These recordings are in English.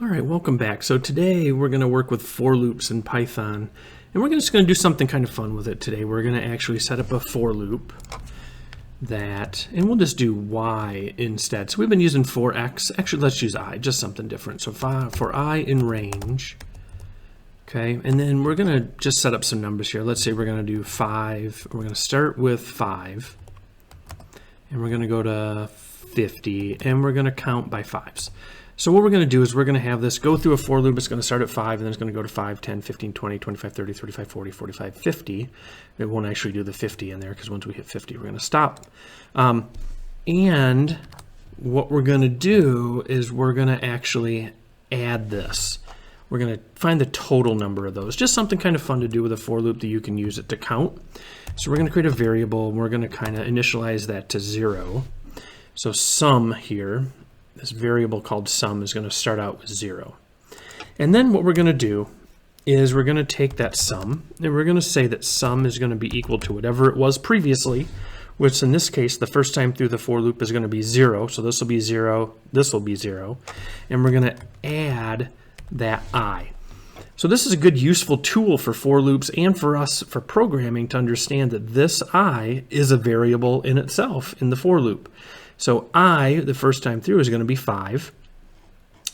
All right, welcome back. So today we're going to work with for loops in Python, and we're just going to do something kind of fun with it today. We're going to actually set up a for loop and we'll just do y instead. So we've been using for x. Actually, let's use I, just something different. So for I in range, okay, and then we're going to just set up some numbers here. Let's say we're going to do 5. We're going to start with 5, and we're going to go to 50, and we're going to count by 5s. So what we're going to do is we're going to have this go through a for loop. It's going to start at 5, and then it's going to go to 5, 10, 15, 20, 25, 30, 35, 40, 45, 50. It won't actually do the 50 in there because once we hit 50, we're going to stop. And what we're going to do is we're going to actually add this. We're going to find the total number of those. Just something kind of fun to do with a for loop that you can use it to count. So we're going to create a variable, and we're going to kind of initialize that to 0. So sum here, this variable called sum, is going to start out with 0. And then what we're going to do is we're going to take that sum, and we're going to say that sum is going to be equal to whatever it was previously, which in this case, the first time through the for loop is going to be 0. So this will be 0, this will be 0, and we're going to add that I. So this is a good useful tool for loops and for us for programming to understand that this I is a variable in itself in the for loop. So I, the first time through, is going to be 5.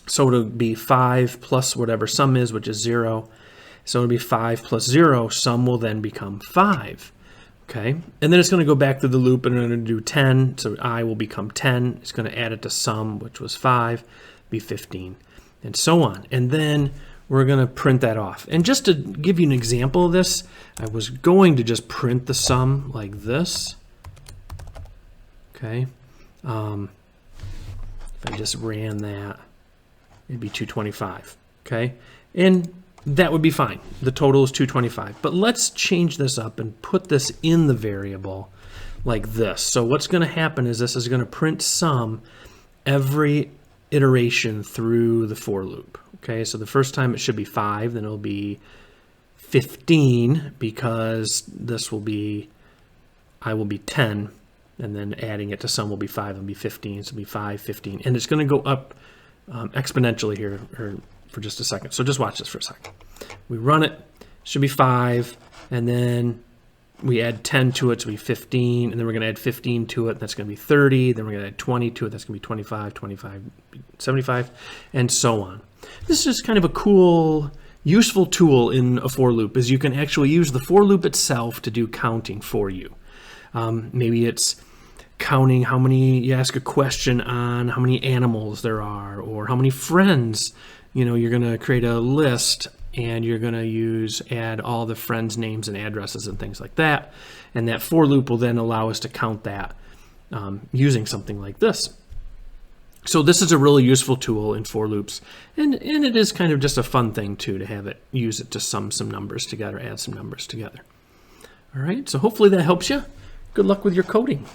So it'll be 5 plus whatever sum is, which is 0. So it'll be 5 plus 0. Sum will then become 5. Okay, and then it's going to go back through the loop and we're going to do 10. So I will become 10. It's going to add it to sum, which was 5, be 15, and so on. And then we're going to print that off. And just to give you an example of this, I was going to just print the sum like this. Okay. If I just ran that, it'd be 225, okay? And that would be fine. The total is 225. But let's change this up and put this in the variable like this. So what's going to happen is this is going to print sum every iteration through the for loop, okay? So the first time it should be 5, then it'll be 15 because this will be, I will be 10. And then adding it to sum will be 5 and be 15, so it'll be 5, 15. And it's going to go up exponentially here for just a second. So just watch this for a second. We run it, should be 5, and then we add 10 to it, so it'll be 15, and then we're going to add 15 to it, and that's going to be 30, then we're going to add 20 to it, that's going to be 25, 25, 75, and so on. This is just kind of a cool, useful tool in a for loop, is you can actually use the for loop itself to do counting for you. Maybe it's counting how many, you ask a question on how many animals there are or how many friends. You know, you're going to create a list and you're going to add all the friends' names and addresses and things like that. And that for loop will then allow us to count that using something like this. So this is a really useful tool in for loops. And it is kind of just a fun thing too to have it, use it to sum some numbers together, add some numbers together. All right, so hopefully that helps you. Good luck with your coding.